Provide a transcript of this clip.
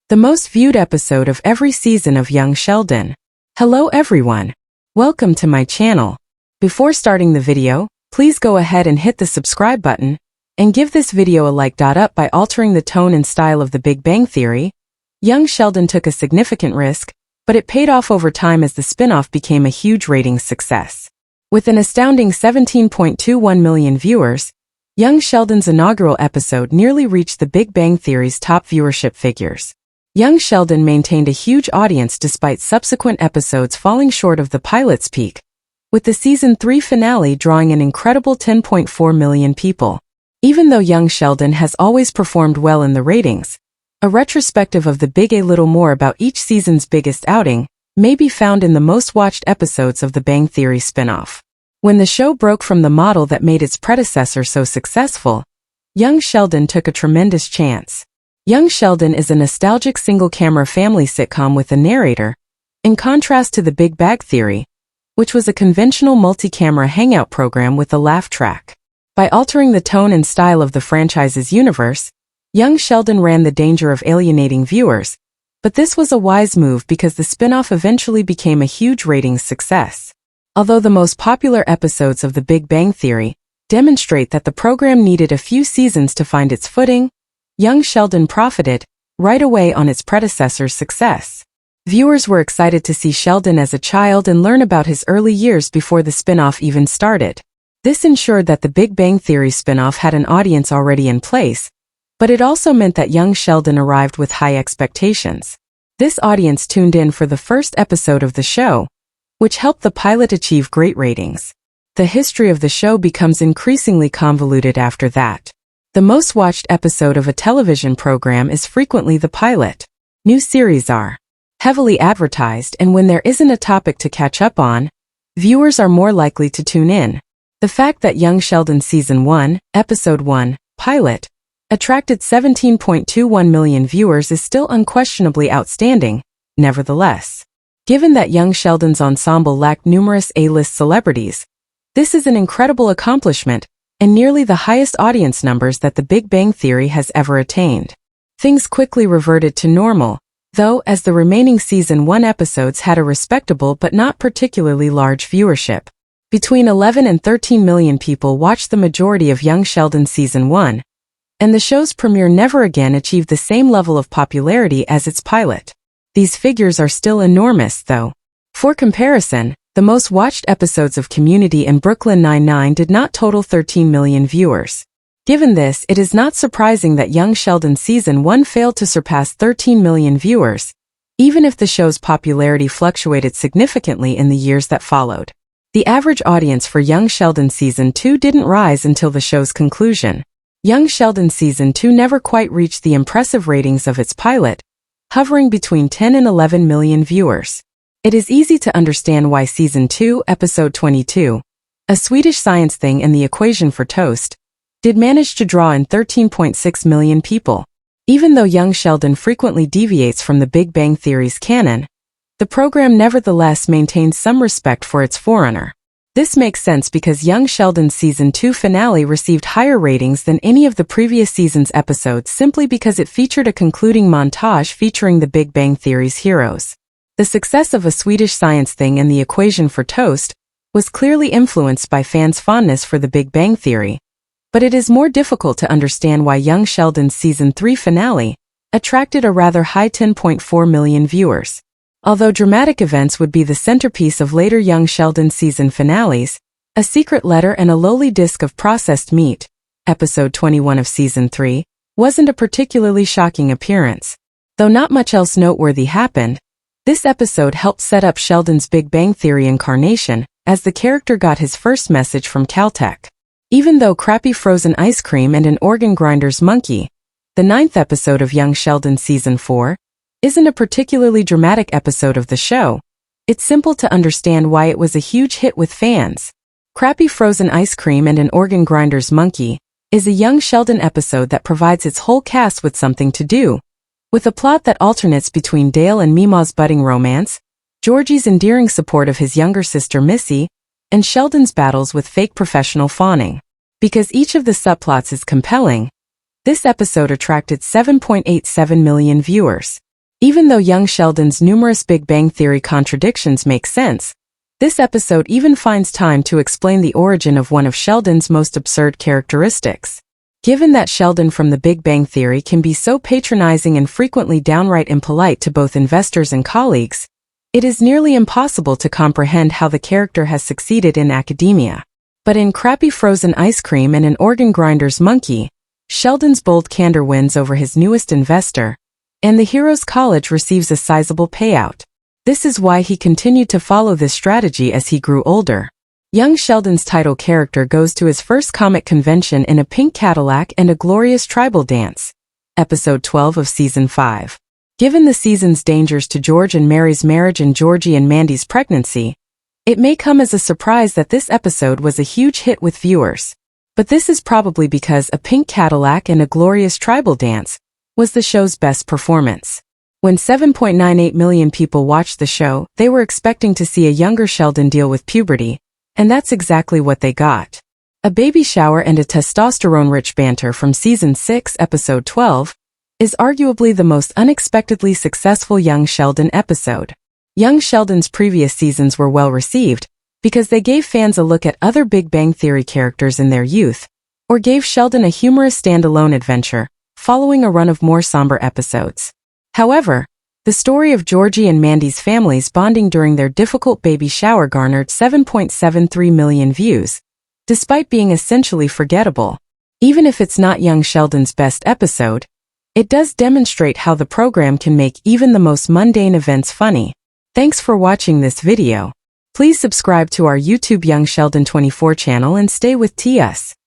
the most viewed episode of every season of Young Sheldon. Hello everyone. Welcome to my channel. Before starting the video, please go ahead and hit the subscribe button, and give this video a like. Up by altering the tone and style of The Big Bang Theory, Young Sheldon took a significant risk, but it paid off over time as the spin-off became a huge ratings success. With an astounding 17.21 million viewers, Young Sheldon's inaugural episode nearly reached The Big Bang Theory's top viewership figures. Young Sheldon maintained a huge audience despite subsequent episodes falling short of the pilot's peak, with the season 3 finale drawing an incredible 10.4 million people. Even though Young Sheldon has always performed well in the ratings, a retrospective of the Big A little more about each season's biggest outing may be found in the most watched episodes of The Bang Theory spin-off. When the show broke from the model that made its predecessor so successful, Young Sheldon took a tremendous chance. Young Sheldon is a nostalgic single-camera family sitcom with a narrator, in contrast to The Big Bang Theory, which was a conventional multi-camera hangout program with a laugh track. By altering the tone and style of the franchise's universe, Young Sheldon ran the danger of alienating viewers, but this was a wise move because the spin-off eventually became a huge ratings success. Although the most popular episodes of The Big Bang Theory demonstrate that the program needed a few seasons to find its footing, Young Sheldon profited right away on its predecessor's success. Viewers were excited to see Sheldon as a child and learn about his early years before the spin-off even started. This ensured that The Big Bang Theory spin-off had an audience already in place, but it also meant that Young Sheldon arrived with high expectations. This audience tuned in for the first episode of the show, which helped the pilot achieve great ratings. The history of the show becomes increasingly convoluted after that. The most watched episode of a television program is frequently the pilot. New series are heavily advertised, and when there isn't a topic to catch up on, viewers are more likely to tune in. The fact that Young Sheldon Season 1, Episode 1, Pilot, attracted 17.21 million viewers is still unquestionably outstanding, nevertheless. Given that Young Sheldon's ensemble lacked numerous A-list celebrities, this is an incredible accomplishment, and nearly the highest audience numbers that The Big Bang Theory has ever attained. Things quickly reverted to normal, though, as the remaining Season 1 episodes had a respectable but not particularly large viewership. Between 11 and 13 million people watched the majority of Young Sheldon Season 1, and the show's premiere never again achieved the same level of popularity as its pilot. These figures are still enormous, though. For comparison, the most watched episodes of Community and Brooklyn Nine-Nine did not total 13 million viewers. Given this, it is not surprising that Young Sheldon Season 1 failed to surpass 13 million viewers, even if the show's popularity fluctuated significantly in the years that followed. The average audience for Young Sheldon Season 2 didn't rise until the show's conclusion. Young Sheldon Season 2 never quite reached the impressive ratings of its pilot, hovering between 10 and 11 million viewers. It is easy to understand why Season 2, Episode 22, A Swedish Science Thing and the Equation for Toast, did manage to draw in 13.6 million people. Even though Young Sheldon frequently deviates from The Big Bang Theory's canon, the program nevertheless maintains some respect for its forerunner. This makes sense because Young Sheldon's Season 2 finale received higher ratings than any of the previous season's episodes simply because it featured a concluding montage featuring The Big Bang Theory's heroes. The success of A Swedish Science Thing and the Equation for Toast was clearly influenced by fans' fondness for The Big Bang Theory, but it is more difficult to understand why Young Sheldon's Season 3 finale attracted a rather high 10.4 million viewers. Although dramatic events would be the centerpiece of later Young Sheldon season finales, A Secret Letter and a Lowly Disc of Processed Meat, Episode 21 of Season 3, wasn't a particularly shocking appearance. Though not much else noteworthy happened, this episode helped set up Sheldon's Big Bang Theory incarnation, as the character got his first message from Caltech. Even though Crappy Frozen Ice Cream and an Organ Grinder's Monkey, the 9th episode of Young Sheldon Season 4, isn't a particularly dramatic episode of the show, it's simple to understand why it was a huge hit with fans. Crappy Frozen Ice Cream and an Organ Grinder's Monkey is a Young Sheldon episode that provides its whole cast with something to do, with a plot that alternates between Dale and Mima's budding romance, Georgie's endearing support of his younger sister Missy, and Sheldon's battles with fake professional fawning. Because each of the subplots is compelling, this episode attracted 7.87 million viewers. Even though young Sheldon's numerous Big Bang Theory contradictions make sense, this episode even finds time to explain the origin of one of Sheldon's most absurd characteristics. Given that Sheldon from The Big Bang Theory can be so patronizing and frequently downright impolite to both investors and colleagues, it is nearly impossible to comprehend how the character has succeeded in academia. But in Crappy Frozen Ice Cream and An Organ Grinder's Monkey, Sheldon's bold candor wins over his newest investor, and the hero's college receives a sizable payout. This is why he continued to follow this strategy as he grew older. Young Sheldon's title character goes to his first comic convention in a pink Cadillac and a glorious tribal dance. Episode 12 of Season 5. Given the season's dangers to George and Mary's marriage and Georgie and Mandy's pregnancy, it may come as a surprise that this episode was a huge hit with viewers. But this is probably because A Pink Cadillac and a Glorious Tribal Dance was the show's best performance. When 7.98 million people watched the show, they were expecting to see a younger Sheldon deal with puberty, and that's exactly what they got. A baby shower and a testosterone-rich banter from Season 6, Episode 12, is arguably the most unexpectedly successful Young Sheldon episode. Young Sheldon's previous seasons were well received because they gave fans a look at other Big Bang Theory characters in their youth, or gave Sheldon a humorous standalone adventure, following a run of more somber episodes. However, the story of Georgie and Mandy's families bonding during their difficult baby shower garnered 7.73 million views, despite being essentially forgettable. Even if it's not Young Sheldon's best episode, it does demonstrate how the program can make even the most mundane events funny. Thanks for watching this video. Please subscribe to our YouTube Young Sheldon 24 channel and stay with TS.